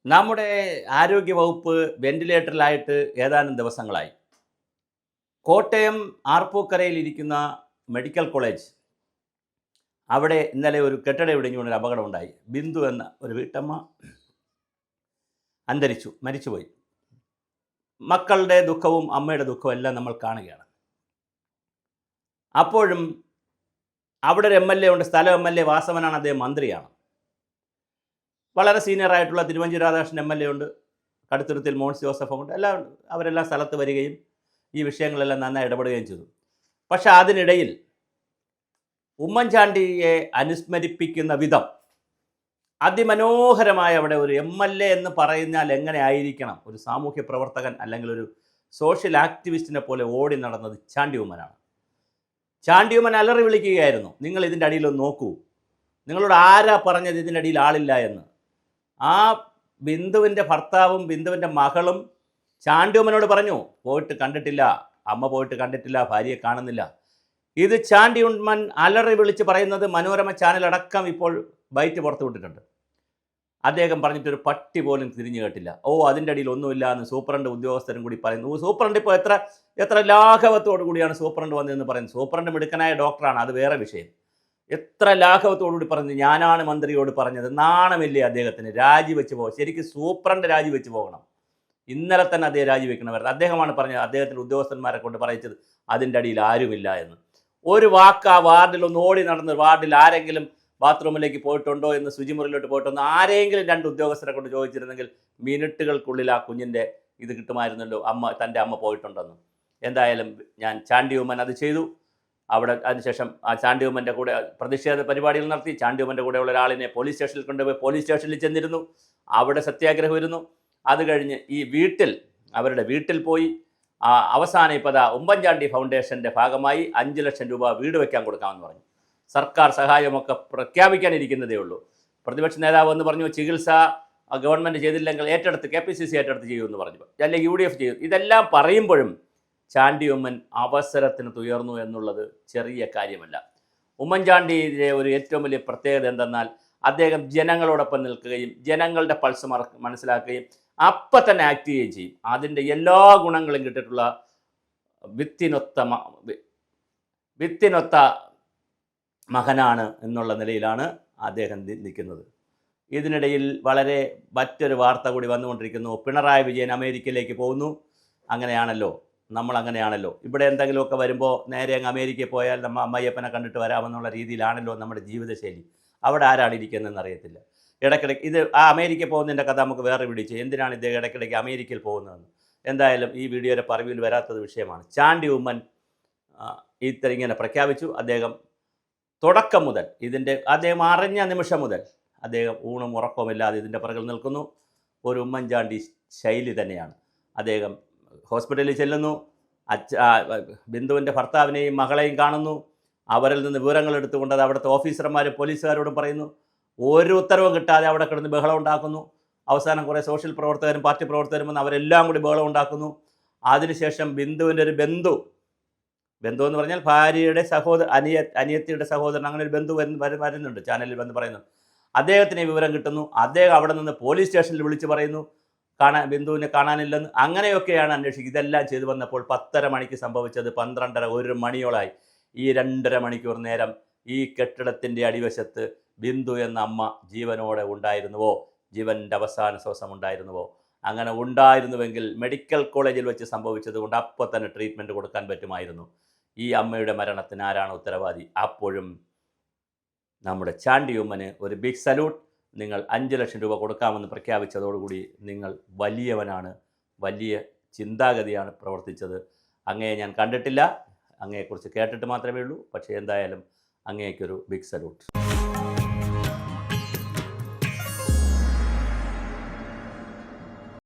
നമ്മുടെ ആരോഗ്യവകുപ്പ് വെന്റിലേറ്ററിലായിട്ട് ഏതാനും ദിവസങ്ങളായി. കോട്ടയം ആർപ്പൂക്കരയിൽ ഇരിക്കുന്ന മെഡിക്കൽ കോളേജ്, അവിടെ ഇന്നലെ ഒരു കെട്ടിടം ഇടിഞ്ഞു വീണൊരു അപകടമുണ്ടായി. ബിന്ദു എന്ന ഒരു വീട്ടമ്മ മരിച്ചുപോയി. മക്കളുടെ ദുഃഖവും അമ്മയുടെ ദുഃഖവും എല്ലാം നമ്മൾ കാണുകയാണ്. അപ്പോഴും അവിടെ ഒരു എം എൽ എ ഉണ്ട്, സ്ഥലം എം എൽ എ വാസവനാണ്, അദ്ദേഹം മന്ത്രിയാണ്. വളരെ സീനിയറായിട്ടുള്ള Thiruvanchoor Radhakrishnan M L A ഉണ്ട്, കടുത്തുരുത്തിൽ മോൻസ് ജോസഫ് ഉണ്ട്, എല്ലാം ഉണ്ട്. അവരെല്ലാം സ്ഥലത്ത് വരികയും ഈ വിഷയങ്ങളെല്ലാം നന്നായി ഇടപെടുകയും ചെയ്തു. പക്ഷേ അതിനിടയിൽ ഉമ്മൻചാണ്ടിയെ അനുസ്മരിപ്പിക്കുന്ന വിധം അതിമനോഹരമായ അവിടെ ഒരു എം എൽ എ എന്ന് പറഞ്ഞാൽ എങ്ങനെ ആയിരിക്കണം, ഒരു സാമൂഹ്യ പ്രവർത്തകൻ അല്ലെങ്കിൽ ഒരു സോഷ്യൽ ആക്ടിവിസ്റ്റിനെ പോലെ ഓടി നടന്നത് ചാണ്ടി ഉമ്മനാണ്. ചാണ്ടി ഉമ്മൻ അലറി വിളിക്കുകയായിരുന്നു, നിങ്ങൾ ഇതിൻ്റെ അടിയിലൊന്ന് നോക്കൂ, നിങ്ങളോട് ആരാ പറഞ്ഞത് ഇതിൻ്റെ അടിയിൽ ആളില്ല എന്ന്. ആ ബിന്ദുവിൻ്റെ ഭർത്താവും ബിന്ദുവിൻ്റെ മകളും ചാണ്ടി ഉമ്മനോട് പറഞ്ഞു, പോയിട്ട് കണ്ടിട്ടില്ല, അമ്മ പോയിട്ട് കണ്ടിട്ടില്ല, ഭാര്യയെ കാണുന്നില്ല. ഇത് ചാണ്ടി ഉമ്മൻ അലറി വിളിച്ച് പറയുന്നത് മനോരമ ചാനലടക്കം ഇപ്പോൾ ബൈറ്റ് പുറത്തു വിട്ടിട്ടുണ്ട്. അദ്ദേഹം പറഞ്ഞിട്ടൊരു പട്ടി പോലും തിരിഞ്ഞു കേട്ടില്ല. അതിൻ്റെ അടിയിൽ ഒന്നുമില്ല എന്ന് സൂപ്രണ്ട് ഉദ്യോഗസ്ഥരും കൂടി പറയുന്നു. സൂപ്രണ്ട് ഇപ്പോൾ എത്ര ലാഘവത്തോടു കൂടിയാണ് സൂപ്രണ്ട് വന്നതെന്ന് പറയുന്നത്. സൂപ്രണ്ട് മിടുക്കനായ ഡോക്ടറാണ്, അത് വേറെ വിഷയം. എത്ര ലാഘവത്തോടുകൂടി പറഞ്ഞു, ഞാനാണ് മന്ത്രിയോട് പറഞ്ഞത്. നാണമില്ലേ അദ്ദേഹത്തിന്? രാജിവെച്ച് പോകും. ശരിക്കും സൂപ്രണ്ട് രാജിവെച്ച് പോകണം. ഇന്നലെ തന്നെ അദ്ദേഹം രാജിവെക്കണമായിരുന്നു. അദ്ദേഹമാണ് പറഞ്ഞത്, അദ്ദേഹത്തിൻ്റെ ഉദ്യോഗസ്ഥന്മാരെ കൊണ്ട് പറയിച്ചത് അതിൻ്റെ അടിയിൽ ആരുമില്ല എന്ന്. ഒരു വാക്ക് ആ വാർഡിൽ ഒന്ന് ഓടി നടന്ന്, വാർഡിൽ ആരെങ്കിലും ബാത്റൂമിലേക്ക് പോയിട്ടുണ്ടോ എന്ന്, ശുചിമുറിയിലോട്ട് പോയിട്ടുണ്ടോ, ആരെങ്കിലും രണ്ട് ഉദ്യോഗസ്ഥരെ കൊണ്ട് ചോദിച്ചിരുന്നെങ്കിൽ മിനിറ്റുകൾക്കുള്ളിൽ ആ കുഞ്ഞിൻ്റെ ഇത് കിട്ടുമായിരുന്നല്ലോ, തൻ്റെ അമ്മ പോയിട്ടുണ്ടെന്ന്. എന്തായാലും ഞാൻ ചാണ്ടി ഉമ്മൻ അത് ചെയ്തു. അവിടെ അതിനുശേഷം ആ ചാണ്ടി ഉമ്മൻ്റെ കൂടെ പ്രതിഷേധ പരിപാടികൾ നടത്തി. ചാണ്ടി ഉമ്മൻ്റെ കൂടെയുള്ള ഒരാളിനെ പോലീസ് സ്റ്റേഷനിൽ കൊണ്ടുപോയി പോലീസ് സ്റ്റേഷനിൽ ചെന്നിരുന്നു. അവിടെ സത്യാഗ്രഹം ഇരുന്നു. അത് കഴിഞ്ഞ് അവരുടെ വീട്ടിൽ പോയി. അവസാനം ഇപ്പോൾ ഉമ്മൻചാണ്ടി ഫൗണ്ടേഷൻ്റെ ഭാഗമായി 5 ലക്ഷം രൂപ വീട് വയ്ക്കാൻ കൊടുക്കാമെന്ന് പറഞ്ഞു. സർക്കാർ സഹായമൊക്കെ പ്രഖ്യാപിക്കാനിരിക്കുന്നതേ ഉള്ളൂ. പ്രതിപക്ഷ നേതാവ് എന്ന് പറഞ്ഞു, ചികിത്സ ഗവൺമെൻറ് ചെയ്തില്ലെങ്കിൽ KPCC ഏറ്റെടുത്ത് ചെയ്യുമെന്ന് പറഞ്ഞു, അല്ലെങ്കിൽ UDF ചെയ്യും. ഇതെല്ലാം പറയുമ്പോഴും ചാണ്ടി ഉമ്മൻ അവസരത്തിന് തുയർന്നു എന്നുള്ളത് ചെറിയ കാര്യമല്ല. ഉമ്മൻചാണ്ടിയുടെ ഒരു ഏറ്റവും വലിയ പ്രത്യേകത എന്തെന്നാൽ, അദ്ദേഹം ജനങ്ങളോടൊപ്പം നിൽക്കുകയും ജനങ്ങളുടെ പൾസ് മനസ്സിലാക്കുകയും അപ്പം തന്നെ ആക്ട് ചെയ്യുകയും ചെയ്യും. അതിൻ്റെ എല്ലാ ഗുണങ്ങളും കിട്ടിയിട്ടുള്ള വിത്തിനൊത്ത മകനാണ് എന്നുള്ള നിലയിലാണ് അദ്ദേഹം നിൽക്കുന്നത്. ഇതിനിടയിൽ മറ്റൊരു വാർത്ത കൂടി വന്നുകൊണ്ടിരിക്കുന്നു. പിണറായി വിജയൻ അമേരിക്കയിലേക്ക് പോകുന്നു. അങ്ങനെയാണല്ലോ, നമ്മളങ്ങനെയാണല്ലോ. ഇവിടെ എന്തെങ്കിലുമൊക്കെ വരുമ്പോൾ നേരെ അങ്ങ് അമേരിക്കയിൽ പോയാൽ നമ്മൾ അമ്മയ്യപ്പനെ കണ്ടിട്ട് വരാമെന്നുള്ള രീതിയിലാണല്ലോ നമ്മുടെ ജീവിതശൈലി. അവിടെ ആരാണ് ഇരിക്കുന്നതെന്ന് അറിയത്തില്ല. ഇടയ്ക്കിടയ്ക്ക് അമേരിക്കയിൽ പോകുന്നതിൻ്റെ കഥ നമുക്ക് വേറെ വിളിച്ചു, എന്തിനാണ് ഇദ്ദേഹം ഇടയ്ക്കിടയ്ക്ക് അമേരിക്കയിൽ പോകുന്നതെന്ന്. എന്തായാലും ഈ വീഡിയോയുടെ പറവിൽ വരാത്തത് വിഷയമാണ്. ചാണ്ടി ഉമ്മൻ ഇങ്ങനെ പ്രഖ്യാപിച്ചു. അദ്ദേഹം തുടക്കം മുതൽ അദ്ദേഹം അറിഞ്ഞ നിമിഷം മുതൽ അദ്ദേഹം ഊണും ഉറക്കവുമില്ലാതെ ഇതിൻ്റെ പിറകിൽ നിൽക്കുന്നു. ഒരു ഉമ്മൻചാണ്ടി ശൈലി തന്നെയാണ്. അദ്ദേഹം ഹോസ്പിറ്റലിൽ ചെല്ലുന്നു, ബിന്ദുവിൻ്റെ ഭർത്താവിനെയും മകളെയും കാണുന്നു. അവരിൽ നിന്ന് വിവരങ്ങൾ എടുത്തുകൊണ്ട് അത് അവിടുത്തെ ഓഫീസർമാരും പോലീസുകാരോടും പറയുന്നു. ഒരു ഉത്തരവും കിട്ടാതെ അവിടെ കിടന്ന് ബഹളം ഉണ്ടാക്കുന്നു. അവസാനം കുറേ സോഷ്യൽ പ്രവർത്തകരും പാർട്ടി പ്രവർത്തകരും വന്ന് അവരെല്ലാം കൂടി ബഹളം ഉണ്ടാക്കുന്നു. അതിനുശേഷം ബിന്ദുവിൻ്റെ ഒരു ബന്ധു എന്ന് പറഞ്ഞാൽ ഭാര്യയുടെ അനിയത്തിയുടെ സഹോദരൻ, അങ്ങനെ ഒരു ബന്ധു വരുന്നുണ്ട്, ചാനലിൽ വന്ന് പറയുന്നു. അദ്ദേഹത്തിന് വിവരം കിട്ടുന്നു. അദ്ദേഹം അവിടെ നിന്ന് പോലീസ് സ്റ്റേഷനിൽ വിളിച്ച് പറയുന്നു ബിന്ദുവിനെ കാണാനില്ലെന്ന്. അങ്ങനെയൊക്കെയാണ് അന്വേഷിക്കുക. ഇതെല്ലാം ചെയ്തു വന്നപ്പോൾ 10:30 മണിക്ക് സംഭവിച്ചത് 12:30 1 മണിയോളായി. ഈ 2.5 മണിക്കൂർ നേരം ഈ കെട്ടിടത്തിൻ്റെ അടിവശത്ത് ബിന്ദു എന്ന അമ്മ ജീവനോടെ ഉണ്ടായിരുന്നുവോ? ജീവൻ്റെ അവസാന ശ്വാസം ഉണ്ടായിരുന്നുവോ? അങ്ങനെ ഉണ്ടായിരുന്നുവെങ്കിൽ മെഡിക്കൽ കോളേജിൽ വെച്ച് സംഭവിച്ചതുകൊണ്ട് അപ്പോൾ തന്നെ ട്രീറ്റ്മെൻറ്റ് കൊടുക്കാൻ പറ്റുമായിരുന്നു. ഈ അമ്മയുടെ മരണത്തിന് ആരാണ് ഉത്തരവാദി? അപ്പോഴും നമ്മുടെ ചാണ്ടി ഉമ്മന് ഒരു ബിഗ് സല്യൂട്ട്. നിങ്ങൾ 5 ലക്ഷം രൂപ കൊടുക്കാമെന്ന് പ്രഖ്യാപിച്ചതോടുകൂടി നിങ്ങൾ വലിയവനാണ്, വലിയ ചിന്താഗതിയാണ് പ്രവർത്തിച്ചത്. അങ്ങയെ ഞാൻ കണ്ടിട്ടില്ല, അങ്ങയെക്കുറിച്ച് കേട്ടിട്ട് മാത്രമേ ഉള്ളൂ. പക്ഷേ എന്തായാലും അങ്ങേക്കൊരു ബിഗ് സല്യൂട്ട്.